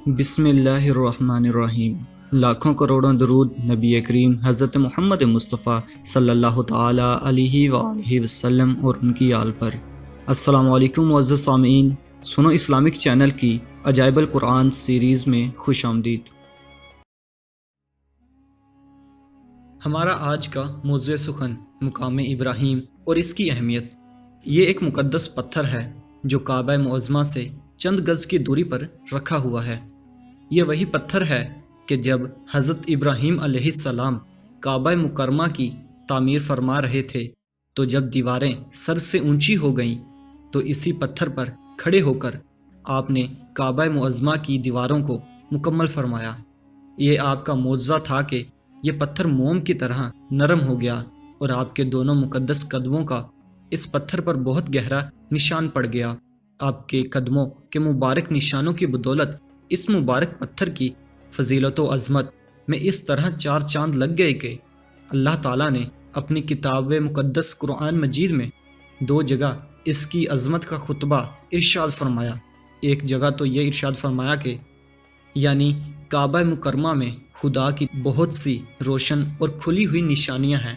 بسم اللہ الرحمن الرحیم۔ لاکھوں کروڑوں درود نبی کریم حضرت محمد مصطفیٰ صلی اللہ تعالیٰ علیہ وآلہ وسلم اور ان کی آل پر۔ السلام علیکم معزز سامعین، سنو اسلامک چینل کی عجائب القرآن سیریز میں خوش آمدید۔ ہمارا آج کا موضوع سخن مقام ابراہیم اور اس کی اہمیت۔ یہ ایک مقدس پتھر ہے جو کعبہ معظمہ سے چند گز کی دوری پر رکھا ہوا ہے۔ یہ وہی پتھر ہے کہ جب حضرت ابراہیم علیہ السلام کعبہ مکرمہ کی تعمیر فرما رہے تھے تو جب دیواریں سر سے اونچی ہو گئیں تو اسی پتھر پر کھڑے ہو کر آپ نے کعبہ معظمہ کی دیواروں کو مکمل فرمایا۔ یہ آپ کا معجزہ تھا کہ یہ پتھر موم کی طرح نرم ہو گیا اور آپ کے دونوں مقدس قدموں کا اس پتھر پر بہت گہرا نشان پڑ گیا۔ آپ کے قدموں کے مبارک نشانوں کی بدولت اس مبارک پتھر کی فضیلت و عظمت میں اس طرح چار چاند لگ گئے کہ اللہ تعالیٰ نے اپنی کتاب مقدس قرآن مجید میں دو جگہ اس کی عظمت کا خطبہ ارشاد فرمایا۔ ایک جگہ تو یہ ارشاد فرمایا کہ یعنی کعبہ مکرمہ میں خدا کی بہت سی روشن اور کھلی ہوئی نشانیاں ہیں،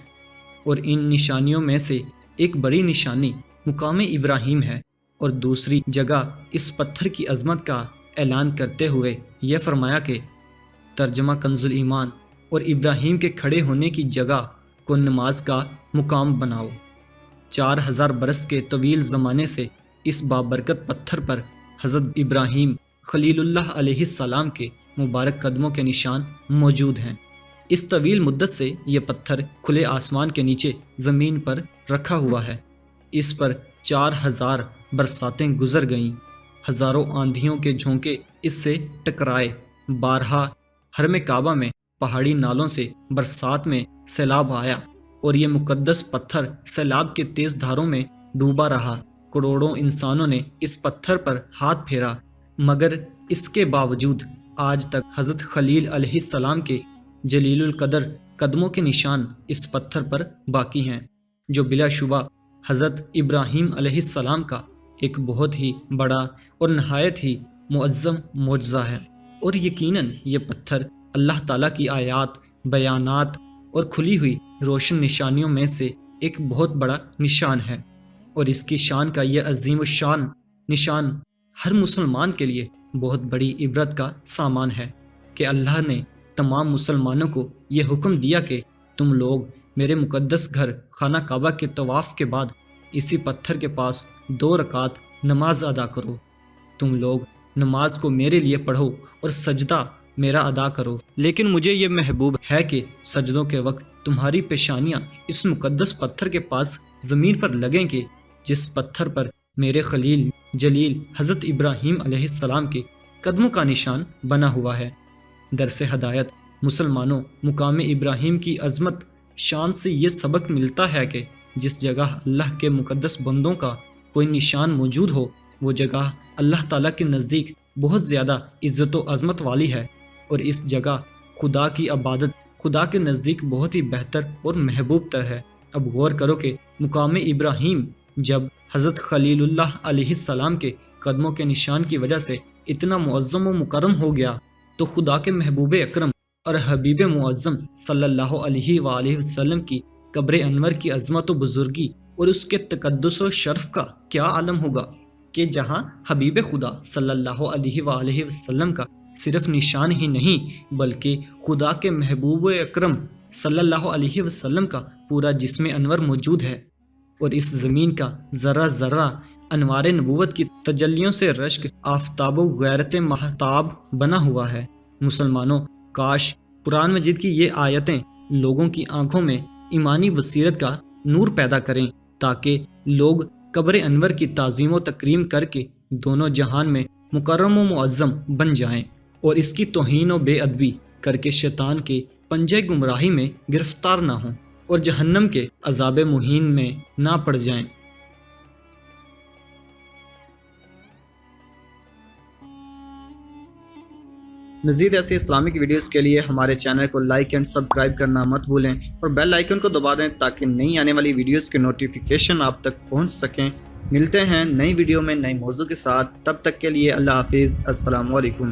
اور ان نشانیوں میں سے ایک بڑی نشانی مقام ابراہیم ہے، اور دوسری جگہ اس پتھر کی عظمت کا اعلان کرتے ہوئے یہ فرمایا کہ ترجمہ کنز ایمان، اور ابراہیم کے کھڑے ہونے کی جگہ کو نماز کا مقام بناؤ۔ 4000 برس کے طویل زمانے سے اس بابرکت پتھر پر حضرت ابراہیم خلیل اللہ علیہ السلام کے مبارک قدموں کے نشان موجود ہیں۔ اس طویل مدت سے یہ پتھر کھلے آسمان کے نیچے زمین پر رکھا ہوا ہے۔ اس پر 4000 برساتیں گزر گئیں، ہزاروں آندھیوں کے جھونکے اس سے ٹکرائے، بارہا حرم کعبہ میں پہاڑی نالوں سے برسات میں سیلاب آیا، اور یہ مقدس پتھر سیلاب کے تیز دھاروں میں ڈوبا رہا۔ کروڑوں انسانوں نے اس پتھر پر ہاتھ پھیرا، مگر اس کے باوجود آج تک حضرت خلیل علیہ السلام کے جلیل القدر قدموں کے نشان اس پتھر پر باقی ہیں، جو بلا شبہ حضرت ابراہیم علیہ السلام کا ایک بہت ہی بڑا اور نہایت ہی معظم معجزہ ہے۔ اور یقیناً یہ پتھر اللہ تعالیٰ کی آیات، بیانات اور کھلی ہوئی روشن نشانیوں میں سے ایک بہت بڑا نشان ہے، اور اس کی شان کا یہ عظیم الشان نشان ہر مسلمان کے لیے بہت بڑی عبرت کا سامان ہے کہ اللہ نے تمام مسلمانوں کو یہ حکم دیا کہ تم لوگ میرے مقدس گھر خانہ کعبہ کے طواف کے بعد اسی پتھر کے پاس 2 رکعت نماز ادا کرو۔ تم لوگ نماز کو میرے لیے پڑھو اور سجدہ میرا ادا کرو، لیکن مجھے یہ محبوب ہے کہ سجدوں کے وقت تمہاری پیشانیاں اس مقدس پتھر کے پاس زمین پر لگیں کہ جس پتھر پر میرے خلیل جلیل حضرت ابراہیم علیہ السلام کے قدموں کا نشان بنا ہوا ہے۔ درس ہدایت مسلمانوں، مقام ابراہیم کی عظمت شان سے یہ سبق ملتا ہے کہ جس جگہ اللہ کے مقدس بندوں کا کوئی نشان موجود ہو، وہ جگہ اللہ تعالیٰ کے نزدیک بہت زیادہ عزت و عظمت والی ہے، اور اس جگہ خدا کی عبادت خدا کے نزدیک بہت ہی بہتر اور محبوب تر ہے۔ اب غور کرو کہ مقام ابراہیم جب حضرت خلیل اللہ علیہ السلام کے قدموں کے نشان کی وجہ سے اتنا معظم و مکرم ہو گیا، تو خدا کے محبوب اکرم اور حبیب معظم صلی اللہ علیہ وآلہ وسلم کی قبر انور کی عظمت و بزرگی اور اس کے تقدس و شرف کا کیا عالم ہوگا کہ جہاں حبیب خدا صلی اللہ علیہ وآلہ وسلم کا صرف نشان ہی نہیں بلکہ خدا کے محبوب اکرم صلی اللہ علیہ وسلم کا پورا جسم انور موجود ہے، اور اس زمین کا ذرہ ذرہ انوار نبوت کی تجلیوں سے رشک آفتاب و غیرت مہتاب بنا ہوا ہے۔ مسلمانوں، کاش قرآن مجید کی یہ آیتیں لوگوں کی آنکھوں میں ایمانی بصیرت کا نور پیدا کریں، تاکہ لوگ قبر انور کی تعظیم و تکریم کر کے دونوں جہان میں مکرم و معظم بن جائیں، اور اس کی توہین و بے ادبی کر کے شیطان کے پنجے گمراہی میں گرفتار نہ ہوں اور جہنم کے عذاب مہین میں نہ پڑ جائیں۔ مزید ایسے اسلامک ویڈیوز کے لیے ہمارے چینل کو لائک اینڈ سبسکرائب کرنا مت بھولیں، اور بیل آئیکن کو دبا دیں تاکہ نئی آنے والی ویڈیوز کے نوٹیفیکیشن آپ تک پہنچ سکیں۔ ملتے ہیں نئی ویڈیو میں نئے موضوع کے ساتھ، تب تک کے لیے اللہ حافظ، السلام علیکم۔